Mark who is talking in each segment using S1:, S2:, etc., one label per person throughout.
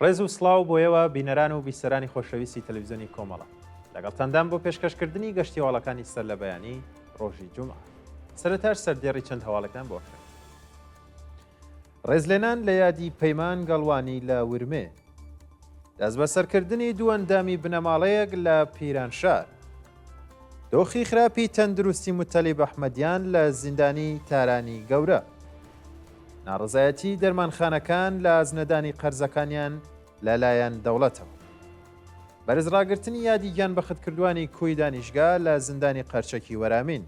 S1: ڕێز و سڵاو بۆیەوە بینەران و بیسەرانی خۆشەویستی تەلەڤیزیۆنی کۆمەڵە لەگەڵتاندان بۆ پێشکەشکردنی گەشتی هەواڵەکانی سەر لە بەیانی ڕۆژی جومعە سەرەتاش سەردێڕی چەند هەواڵەکان بۆ بکەین. ڕێزلێنان لە یادی پەیمان گەڵوانی لە ورمێ، دەست بەسەرکردنی دوو ئەندامی بنەماڵەیەک لە پیرانشار، دۆخی خراپی تەندروستی متەلیب ئەحمەدیان لە زیندانی تارانی گەورە، ناڕزایەتی دەرمانخانەکان لە ئازنەدانی قەرزەکانیان لەلایەن دەوڵەتەوە، بەرزڕاگرتنی یادی گیانبەختکردوانی کوی دانیشگا لە زیندانی قەرچەکی وەرامین،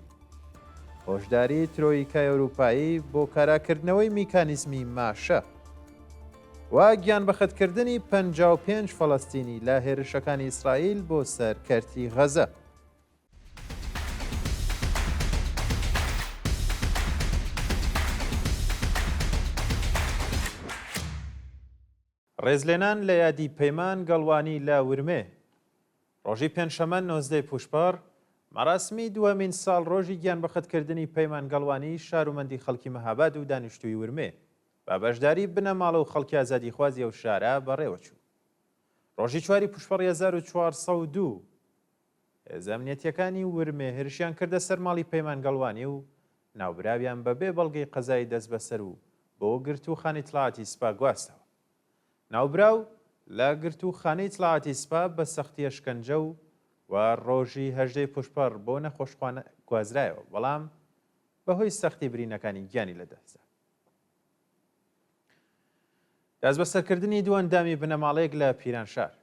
S1: هۆشداری ترۆیکای ئەوروپایی بۆ کاراکردنەوەی میکانیزمی ماشە و گیانبەختکردنی 55 فەڵەستینی لە هێرشەکانی ئیسرائیل بۆ سەرکەرتی غەزە. ڕێزلێنان لە یادی پەیمان گەڵوانی لە ورمێ، ڕۆژی پێنجشەمە 19 پوشپەر مەراسمی دووەمین ساڵ ڕۆژی گیانبەختکردنی پەیمان گەڵوانی شارومەندی خەڵکی مەهاباد و دانیشتووی ورمێ بە بەشداری بنەماڵە و خەڵکی ئازادیخوازی ئەو شارە بەڕێوەچوو. ڕۆژی 4 پوشپەر 1402 هێزە ئەمنیەتیەکانی ورمێ هێرشیان کردە سەر ماڵی پەیمان گەڵوانی و ناوبراویان بەبێ بەڵگەی قەزای دەست بەسەر و بۆ گرتوخانی تڵاعاتی سپا گواستەوە. ناوبراو لە گرتوخانەی تڵاعاتی سپا بە سەختی ئەشکەنجە و ڕۆژی 18 پوشپەر بۆ نەخۆشخانە گوازرایەوە، بەڵام بەهۆی سەختی برینەکانی گیانی لەدەستدا. دەست بەسەرکردنی دوو ئەندامی بنەماڵەیەک لە پیرانشار،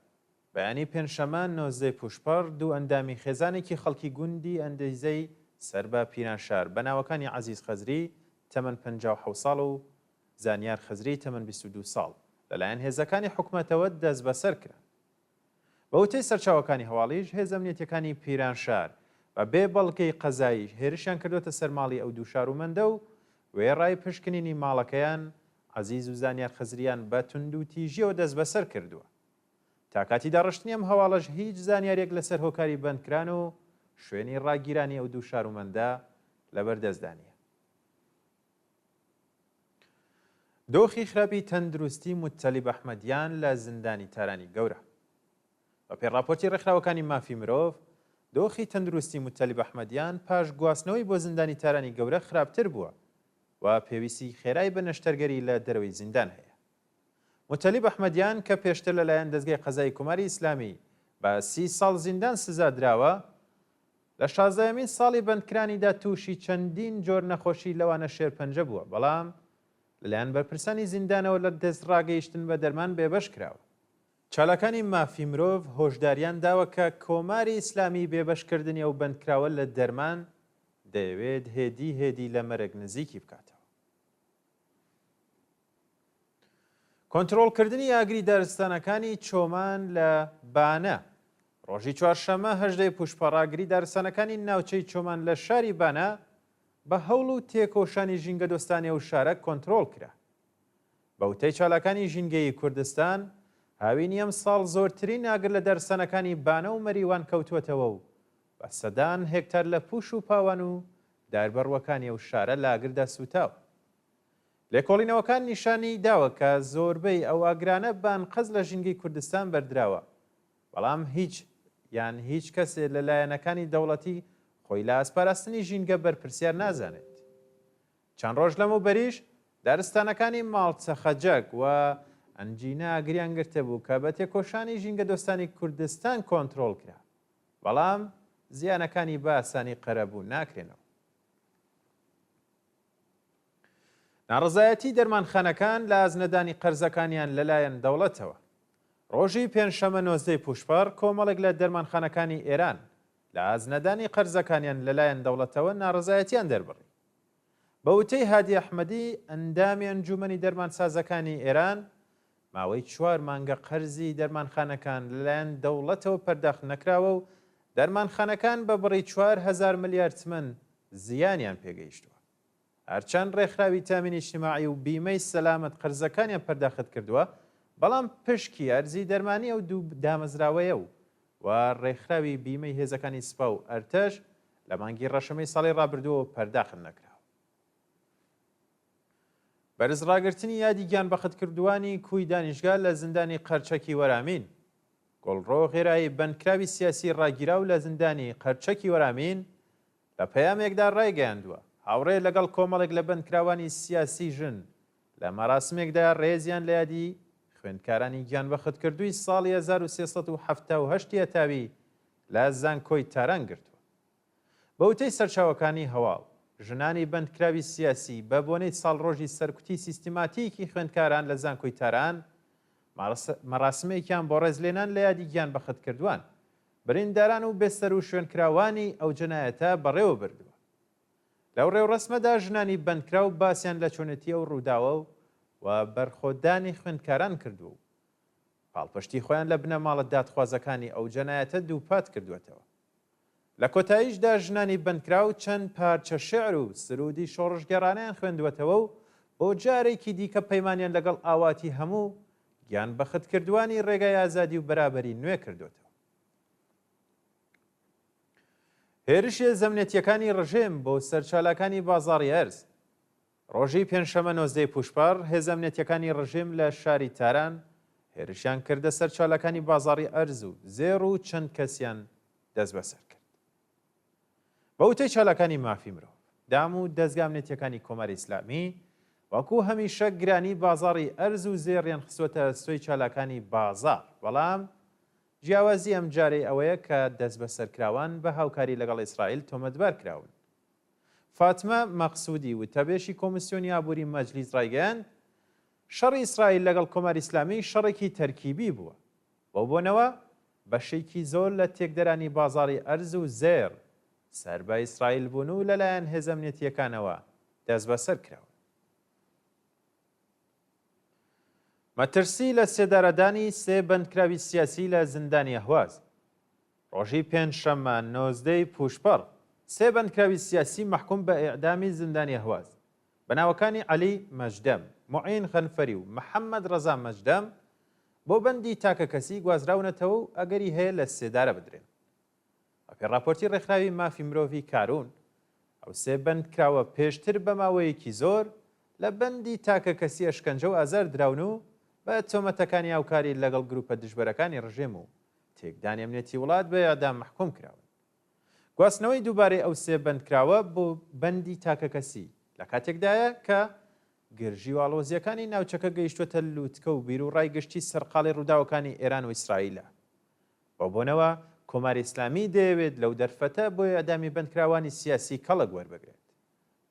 S1: بەیانی پێنجشەمە 19 پوشپەر دوو ئەندامی خێزانێکی خەڵکی گوندی ئەندەیزەی سەر بە پیرانشار بە ناوەکانی عەزیز خەزری تەمەن 57 ساڵ و زانیار خەزری تەمەن 22 ساڵ لەلایەن هێزەکانی حکومەتەوە دەست بەسەر کرا. بە وتەی سەرچاوەکانی هەواڵیش هێزە ئەمنیەتیەکانی پیرانشار بە بێ بەڵگەی قەزایی هێرشیان کردوتە سەر ماڵی ئەو دوو شارومەندە و وێڕای پشکنینی ماڵەکەیان عەزیز و زانیار خەزریان بە توند و تیژیەوە دەست بەسەر کردووە. تا کاتی داڕشتنی ئەم هەواڵەش هیچ زانیارێک لەسەر هۆکاری بەندکران و شوێنی ڕاگیرانی ئەو دوو شارومەندە لەبەردەستدانیە. دۆخی خراپی تەندروستی متەلیب ئەحمەدیان لە زیندانی تارانی گەورە. بە پێڕاپۆرتی ڕێکخراوەکانی مافی مرۆڤ، دۆخی تەندروستی متەلیب ئەحمەدیان پاش گواستنەوەی بۆ زیندانی تارانی گەورە خراپتر بووە و پێویستی خێرای بە نەشتەرگەری لە دەرەوەی زیندان هەیە. متەلیب ئەحمەدیان کە پێشتر لەلایەن دەستگای قەزای کوماری ئیسلامی بە 30 ساڵ زیندان سزا دراوە، لە 16مین ساڵی بەندکرانیدا تووشی چەندین جۆر نەخۆشی لەوانە شێرپەنجە بووە، بەڵام لەلایەن بەرپرسانی زیندانەوە لە دەست ڕاگەیشتن بە دەرمان بێبەش کراوە. چالاکانی مافی مرۆڤ هۆشداریان داوە کە کۆماری ئیسلامی بێبەشکردنی ئەو بەندکراوە لە دەرمان دەیەوێت هێدی لە مەرگ نزیکی بکاتەوە. کۆنتڕۆڵکردنی ئاگری دارستانەکانی چۆمان لە بانە، ڕۆژی چوارشەمە 18 پوشپەر ئاگری دارستانەکانی ناوچەی چۆمان لە شاری بانە بە هەوڵ و تێکۆشانی ژینگە دۆستانی ئەو شارە کۆنتڕۆڵ کرا. بە وتەی چالاکانی ژینگەی کوردستان، هاوینی ئەم ساڵ زۆرترین ئاگر لە دارستانەکانی بانە و مەریوان کەوتوەتەوە و بە سەدان هێکتار لە پوش و پاوان و داربەڕوەکانی ئەو شارە لە ئاگردا سوتاوە. لێکۆڵینەوەکان نیشانی داوە کە زۆربەی ئەو ئاگرانە بانقەز لە ژینگەی کوردستان بەردراوە، بەڵام هیچ کەسێ لە لایەنەکانی دەوڵەتی خۆی لە ئاسپاراستنی ژینگە بەرپرسیار نازانێت. چەند ڕۆژ لەمەوبەریش دارستانەکانی ماڵچە خەجەک و ئەنجینە ئاگریان گرتە بوو کە بە تێکۆشانی ژینگە دۆستانی کوردستان کۆنتڕۆڵ کرا، بەڵام زیانەکانی بە ئاسانی قەرەبوو ناکرێنەوە. ناڕزایەتی دەرمانخانەکان لە ئازنەدانی قەرزەکانیان لەلایەن دەوڵەتەوە. ڕۆژی پێنجشەمە 19 پوشپەر کۆمەڵێک لە دەرمانخانەکانی ئێران لە ئازنەدانی قەرزەکانیان لەلایەن دەوڵەتەوە ناڕزایەتیان دەربڕی. بە وتەی هادی ئەحمەدی ئەندامی ئەنجومەنی دەرمانسازەکانی ئێران، ماوەی 4 مانگە قەرزی دەرمانخانەکان لەلایەن دەوڵەتەوە پەرداخت نەکراوە و دەرمانخانەکان بە بڕی 4,000 ملیار تمەن زیانیان پێگەیشتووە. هەرچەند ڕێکخراوی تامینی اجتیماعی و بیمەی سەلامەت قەرزەکانیان پەرداخت کردووە، بەڵام پشکی ئەرزی دەرمانی ئەو دوو دامەزراوەیە و ڕێکخراوی بیمەی هێزەکانی سپا و ئەرتەش لە مانگی ڕەشەمەی ساڵی ڕابردووە پەرداخت نەکراوە. بەرزڕاگرتنی یادی گیان بەخەتکردوانی کوی دانیشگا لە زیندانی قەرچەکی وەرامین. گۆڵڕۆ غێرایی بەندکراوی سیاسی ڕاگیرا و لە زیندانی قەرچەکی وەرامین لە پەیامێکدا ڕایگەیاندووە هاوڕێ لەگەڵ کۆمەڵێک لە بەندکراوانی سیاسی ژن لە مەراسمێکدا ڕێزیان لە یادی خوێندکارانی گیان بەخەتکردووی ساڵی 1370 هەتاوی لە زانکۆی تاران گرتووە. بەوتەی سەرچاوەکانی هەواڵ ژنانی بەندکراوی سیاسی بە بۆنەی ساڵڕۆژی سەرکوتی سیستیماتیکی خوێندکاران لە زانکۆی تاران مەراسمێکیان بۆ ڕێزلێنان لە یادی گیان بەخەتکردووان برینداران و بێسەر و شوێنکراوانی ئەو جەنایەتە بەڕێوە بردووە. لەو ڕێوڕەسمەدا ژنانی بەندکراو باسییان لە چۆنێتیە و ڕووداوە و بەرخۆدانی خوێندکاران کردو و پاڵپشتی خۆیان لە بنەماڵە دادخوازەکانی ئەو جەنایەتە دووپات کردوێتەوە. لە کۆتاییشدا ژنانی بەندکراو چەند پارچە شێعر و سرودی شۆڕژگەڕانیان خوێندوێتەوە و بۆ جارێکی دیکە پەیمانیان لەگەڵ ئاواتی هەموو گیان بەخەتکردوانی ڕێگای ئازادی و بەرابەری نوێ کردوێتەوە. هێرشێ زەمنێتیەکانی ڕژێم بۆ سەرچالەکانی بازاڕی ئەرز. ڕۆژی پێنجشەمە 19 پوشپار هێزەمنێتیەکانی ڕژێم لە شاری تاران هێرشیان کردە سەرچالەکانی بازاڕی ئەرز و زێڕ و چەند کەسیان دەست بەسەر کرد. بەوتەی چالەکانی مافی مرۆڤ دام و دەستگامنێتیەکانی کۆماری ئیسلامی وەکو هەمیشە گرانی بازاڕی ئەرز و زێڕیان خستوەتە سوی چالەکانی بازار، بەڵام جیاوازی ئەم جارەی ئەوەیە کە دەست بەسەرکراوان بە هاوکاری لەگەڵ ئیسرائیل تۆمەتبار کراون. فاتمە مەقسوودی وتەبێشی کۆمیسیۆنی ئابووری مەجلیس ڕایگەیاند شەڕی ئیسرائیل لەگەڵ کۆماری ئیسلامی شەڕێکی تەرکیبی بووە بۆ بۆنەوە بەشێکی زۆر لە تێکدەرانی بازاڕی ئەرز و زێر سەربە ئیسرائیل بوون و لەلایەن هێزەمنێتیەکانەوە دەست بەسەر کراون. مەترسی لە سێدارەدانی سێ بەندکراوی سیاسی لە زیندانی ئەهواز. ڕۆژی پێنجشەممە 19 پوشپەڕ سێ بەندکراوی سیاسی مەحکوم بە ئیعدامی زیندانی ئەهواز بەناوەکانی عەلی مەجدەم، موعین خەنفەری و محەممەد ڕەزا مەجدەم بۆ بەندی تاکە کەسی گوازراونەتەوە و ئەگەری هەیە لە سێدارە بدرێن. بەپێی راپۆرتی ڕێکخراوی مافی مرۆڤی کارون ئەو سێ بەندکراوە پێشتر بە ماوەیەکی زۆر لە بەندی تاکە کەسی ئەشکەنجە و ئازار دراون و بە تۆمەتەکانی هاوکاری لەگەڵ گروپە دژبەرەکانی ڕژێم و تێکدانی ئەمنێتی وڵات بە ئیعدام محکوم کراون. گواستنەوەی دووبارەی ئەو سێ بەندکراوە بۆ بەندی تاکە کەسی لە کاتێکدایە کە گرژی و ئاڵۆزیەکانی ناوچەکە گەیشتوەتە لووتکە و بیر و ڕایگەشتی سەرقاڵی ڕووداوەکانی ئێران و ئیسرائیلە. بۆ بۆنەوە کۆماری ئیسلامی دەیەوێت لەو دەرفەتە بۆ ئیعدامی بەندکراوانی سیاسی کەڵک وەربگرێت.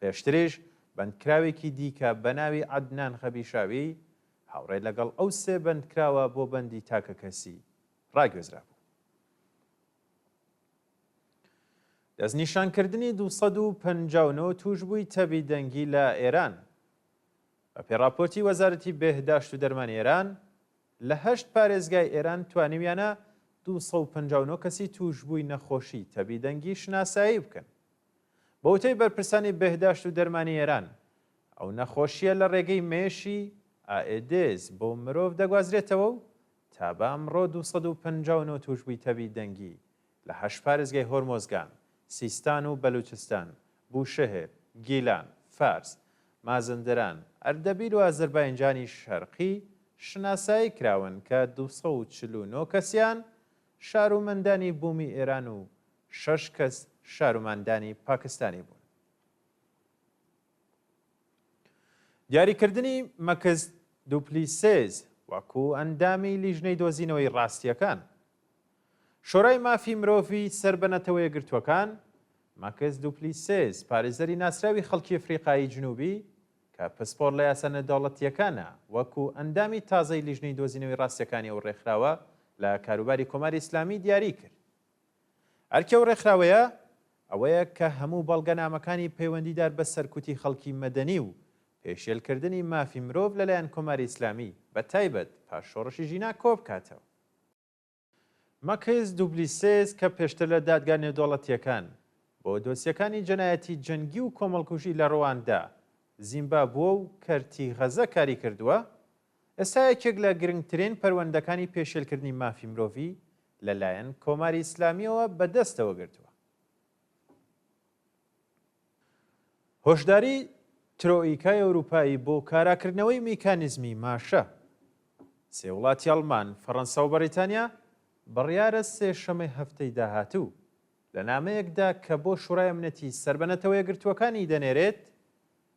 S1: پێشتریش بەندکراوێکی دیکە بە ناوی عەدنان خەبیشاوی هاوڕێ لەگەڵ ئەو سێ بەندکراوە بۆ بەندی تاکە کەسی ڕاگوێزرا بوو. دەستنیشانکردنی 259 توشبووی تەبی دەنگی لە ئێران. بە پێڕاپۆرتی وەزارەتی بێهداشت و دەرمانی ئێران لە 8 پارێزگای ئێران توانیویانە 259 کەسی توشبووی نەخۆشی تەبی دەنگی شناسایی بکەن. بەوتەی بەرپرسانی بێهداشت و دەرمانی ئێران ئەو نەخۆشیە لە ڕێگەی مێشی ئائێدز بۆ مرۆڤ دەگوازرێتەوە و تا بە ئەمڕۆ 259 توشبووی تەبی دەنگی لە 8 پارێزگای هۆرمۆزگان، سیستان و بەلوچستان، بوشەهر، گیلان، فارس، مازندران، ئەردەبیل و ئازەربایجانی شەرقی شناسایی کراون کە 249 کەسیان شارومەندانی بوومی ئێران و 6 کەس شارومەندانی پاکستانی بوون. دیاریکردنی مەکس دوپلیسێز وەکو ئەندامی لیژنەی دۆزینەوەی ڕاستیەکان. شۆرای مافی مرۆڤی سەربەنەتەوەی گرتووەکان مەکس دوپلیسێز پارێزەری ناسراوی خەڵکی ئەفریقای جنوبی کە پسپۆر لە یاسە نەدەوڵەتیەکانە وەکو ئەندامی تازەی لیژنەی دۆزینەوەی ڕاستیەکانی ئەو ڕێکخراوە لە کاروباری کۆماری ئیسلامی دیاری کرد. ئەرکێ ئەو ڕێکخراوەیە ئەوەیە کە هەموو بەڵگەنامەکانی پەیوەندیدار بە سەرکوتی خەڵکی مەدەنی و پێشێلکردنی مافی مرۆڤ لەلایەن کۆماری ئیسلامی بە تایبەت پاشۆڕشی ژینا کۆ بکاتەوە. مەکس دوپلیسێز کە پێشتر لە دادگا نێودەوڵەتیەکان بۆ دۆسیەکانی جەنایەتی جەنگی و کۆمەڵکوژی لە ڕۆواندا، زیمبابوە و کەرتی غەزە کاری کردووە، ئێستا یەکێک لە گرنگترین پەروەندەکانی پێشێلکردنی مافی مرۆڤی لەلایەن کۆماری ئیسلامیەوە بەدەستەوە گرتووە. هۆشداری ترۆئیکای ئەوروپایی بۆ کاراکردنەوەی میکانیزمی ماشە. سێ وڵاتی ئەڵمان، فەڕەنسا و بەریتانیا بڕیارە سێشەمەی هەفتەی داهاتوو لە نامەیەکدا کە بۆ شوڕای ئەمنەتی سەربەنەتەوە یەکگرتووەکانی دەنێرێت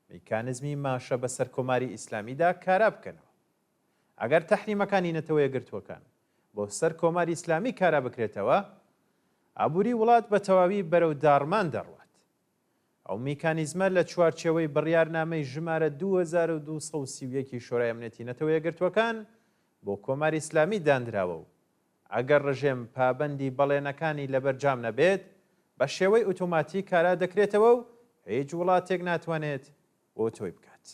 S1: میکانیزمی ماشە بەسەر کۆماری ئیسلامیدا کارا بکەنەوە. ئەگەر تەحریمەکانی نەتەوە یەکگرتووەکان بۆ سەر کۆماری ئیسلامی کارا بکرێتەوە، ئابووری وڵات بە تەواوی بەرەو داڕمان دەڕوات. ئەو میکانیزمە لە چوارچێوەی بڕیارنامەی ژمارە 2231 شۆرای ئەمنەتی نەتەوە یەکگرتووەکان بۆ کۆماری ئیسلامی دانراوە و ئەگەر ڕژێم پابەندی بەڵێنەکانی لەبەرجام نەبێت بە شێوەی ئۆتۆماتی کارا دەکرێتەوە و هیچ وڵاتێک ناتوانێت بۆ تۆی بکات.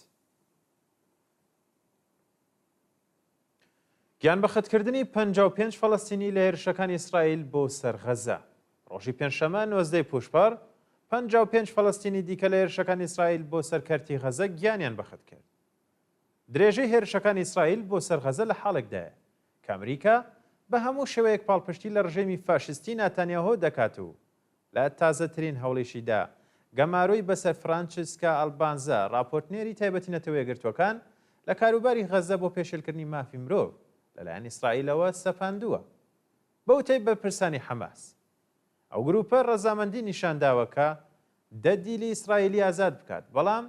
S1: گیان بەخەتکردنی 55 فەڵەستینی لە هێرشەکانی ئیسرائیل بۆ سەر غەزە. ڕۆژی پێنجشەمە 19 پوشپەر 55 فەڵەستینی دیکە لە هێرشەکانی ئیسرائیل بۆ سەرکەرتی غەزە گیانیان بەخەت کرد. درێژەی هێرشەکانی ئیسرائیل بۆ سەر غەزە لە حاڵێکدایە کە ئەمریکا بە هەموو شێوەیەک پاڵپشتی لە ڕژێمی فاشستی ناتانیاهۆ دەکات و لە تازەترین هەوڵێشیدا گەماروی بەسەر فرانچسکا ئەلبانزا راپۆرتنێری تایبەتی نەتەوە یەکگرتووەکان لە کاروباری غەزە بۆ پێشێلکردنی مافی مرۆڤ لەلایەن ئیسرائیلەوە سەپاندووە. بەوتەی بەرپرسانی حەماس ئەو گروپە ڕەزامەندی نیشانداوەکە دەدیلی ئیسرائیلی ئازاد بکات، بەڵام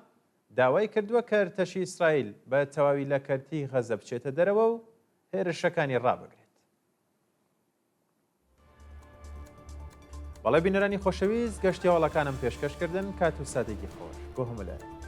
S1: داوای کردووە کە ارتەشی ئیسرائیل بە تەواوی لە کەرتی غەزە بچێتە دەرەوە و هێرشەکانی ڕابگرێت. بەڵێ بینەرانی خۆشەویست، گەشتی هەوڵەکانم پێشکەشکردن کات و ساتێکی خۆش بۆ هەموو لایەن.